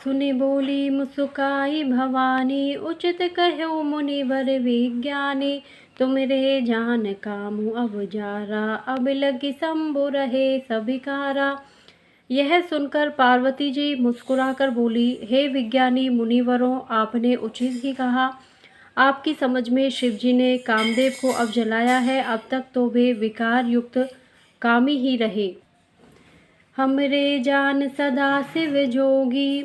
सुनि बोली मुस्काई भवानी, उचित कहो मुनिवर विज्ञानी। तुम रे जान कामु अब जारा, अब लगी शंभु रहे सभिकारा। यह सुनकर पार्वती जी मुस्कुराकर बोली, हे विज्ञानी मुनिवरों, आपने उचित ही कहा। आपकी समझ में शिव जी ने कामदेव को अब जलाया है। अब तक तो वे विकार युक्त कामी ही रहे। हमरे जान सदा शिव जोगी,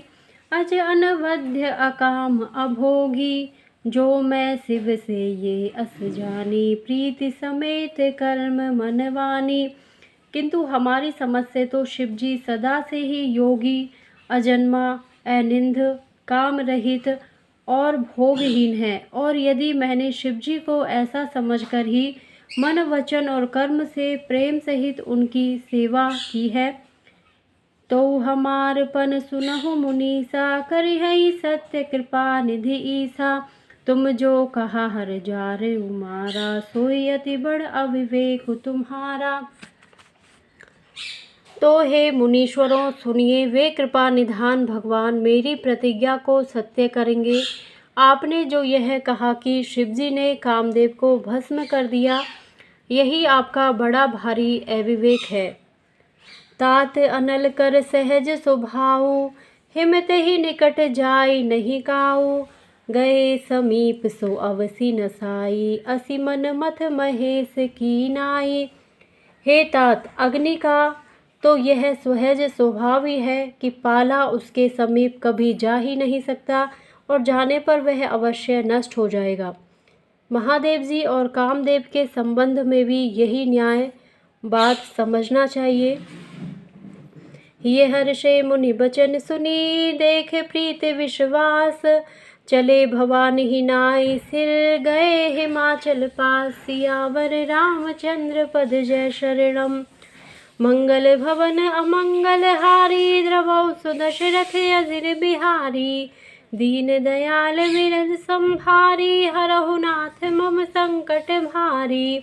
अज अनवध्य अकाम अभोगी। जो मैं शिव से ये अस जानी, प्रीति समेत कर्म मनवानी। किंतु हमारी समझ से तो शिव जी सदा से ही योगी, अजन्मा, अनिंद, काम रहित और भोगहीन है। और यदि मैंने शिव जी को ऐसा समझकर ही मन वचन और कर्म से प्रेम सहित उनकी सेवा की है, तो हमारपन सुनहु मुनीसा, करिहई सत्य कृपा निधि ईसा। तुम जो कहा हर जार उमारा, सोई अति बड़ अविवेक तुम्हारा। तो हे मुनीश्वरों सुनिए, वे कृपा निधान भगवान मेरी प्रतिज्ञा को सत्य करेंगे। आपने जो यह कहा कि शिवजी ने कामदेव को भस्म कर दिया, यही आपका बड़ा भारी अविवेक है। तात अनल कर सहज स्वभाव, हिमत ही निकट जाय नहीं काऊ। गए समीप सो अवसी नसाई, असी मन मथ महेश की नाई। हे तात, अग्नि का तो यह सहज स्वभाव ही है कि पाला उसके समीप कभी जा ही नहीं सकता, और जाने पर वह अवश्य नष्ट हो जाएगा। महादेव जी और कामदेव के संबंध में भी यही न्याय बात समझना चाहिए। ये हर्षे मुनि बचन सुनी, देख प्रीत विश्वास। चले भवानी ही नाई, सिर गए हिमाचल पास। सियावर रामचंद्र पद जय शरणम, मंगल भवन अमंगल हारी। द्रवौ सुदशरथ अजिर बिहारी, दीन दयाल विरध संभारी। हरहु नाथ मम संकट भारी।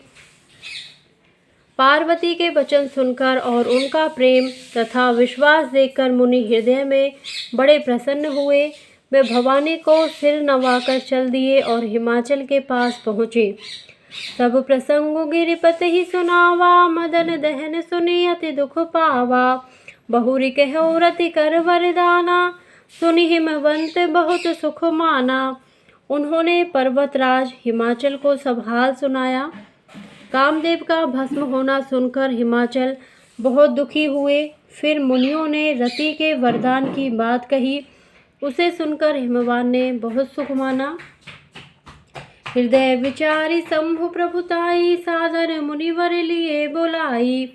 पार्वती के वचन सुनकर और उनका प्रेम तथा विश्वास देखकर मुनि हृदय में बड़े प्रसन्न हुए। वे भवानी को सिर नवाकर चल दिए और हिमाचल के पास पहुँचे। सब प्रसंगु गिरिपति ही सुनावा, मदन दहन सुनी अति दुख पावा। बहुरी कहो रति कर वरदाना, सुनि हिमवंत बहुत सुख माना। उन्होंने पर्वतराज हिमाचल को सब हाल सुनाया। कामदेव का भस्म होना सुनकर हिमाचल बहुत दुखी हुए। फिर मुनियों ने रति के वरदान की बात कही। उसे सुनकर हिमवान ने बहुत सुख माना। हृदय विचारी शंभु प्रभुताई, सादर मुनिवर लिए बोलाई।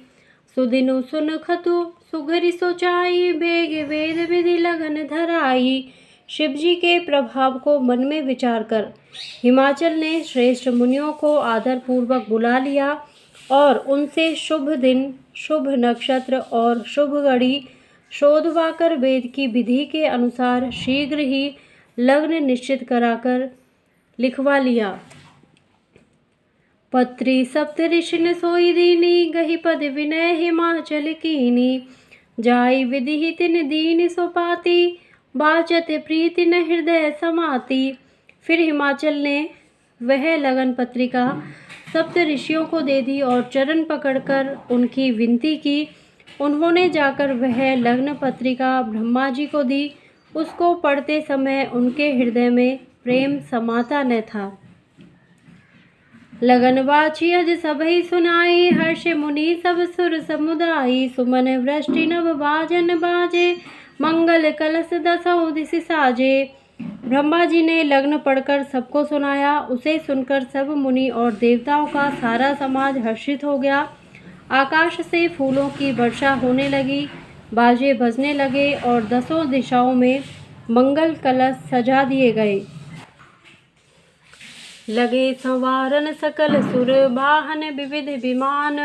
सुदिनु सुन खतु सुघरी सोचाई, बेग वेद विधि लगन धराई। शिवजी के प्रभाव को मन में विचार कर हिमाचल ने श्रेष्ठ मुनियों को आदरपूर्वक बुला लिया और उनसे शुभ दिन, शुभ नक्षत्र और शुभ घड़ी शोधवाकर वेद की विधि के अनुसार शीघ्र ही लग्न निश्चित कराकर लिखवा लिया। पत्री सप्त ऋषि सोई दीनी, गही पद विनय हिमाचल कीनी। जाई विधि तिन दीन सोपाती, बाचत प्रीति न हृदय समाती। फिर हिमाचल ने वह लगन पत्रिका सप्त ऋषियों को दे दी और चरण पकड़कर उनकी विनती की। उन्होंने जाकर वह लग्न पत्रिका ब्रह्मा जी को दी। उसको पढ़ते समय उनके हृदय में प्रेम समाता न था। लगन वाची अज सबहि सुनाई, हर्ष मुनि सब सुर समुदाई। सुमन वृष्टि नव बाजन बाजे, मंगल कलश दसौ दिस साजे। ब्रह्मा जी ने लग्न पढ़कर सबको सुनाया। उसे सुनकर सब मुनि और देवताओं का सारा समाज हर्षित हो गया। आकाश से फूलों की वर्षा होने लगी, बाजे बजने लगे और दसों दिशाओं में मंगल कलश सजा दिए गए। लगे संवारन सकल सुर, वाहन विविध विमान।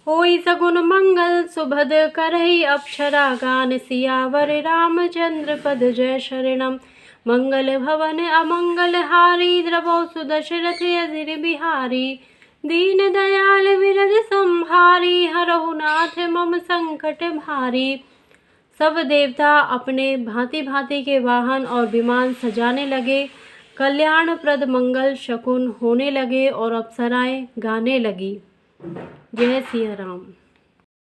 होई सगुन मंगल सुभद, करहि अप्सरा गान। सियावर रामचंद्र पद जय शरणम, मंगल भवन अमंगल हारी। द्रवौ सुदशरथ अजिर बिहारी, दीन दयाल विरज संभारी। हरहु नाथ मम संकट भारी। सब देवता अपने भांति भांति के वाहन और विमान सजाने लगे। कल्याणप्रद मंगल शकुन होने लगे और अप्सराएं गाने लगी। जय सिया राम।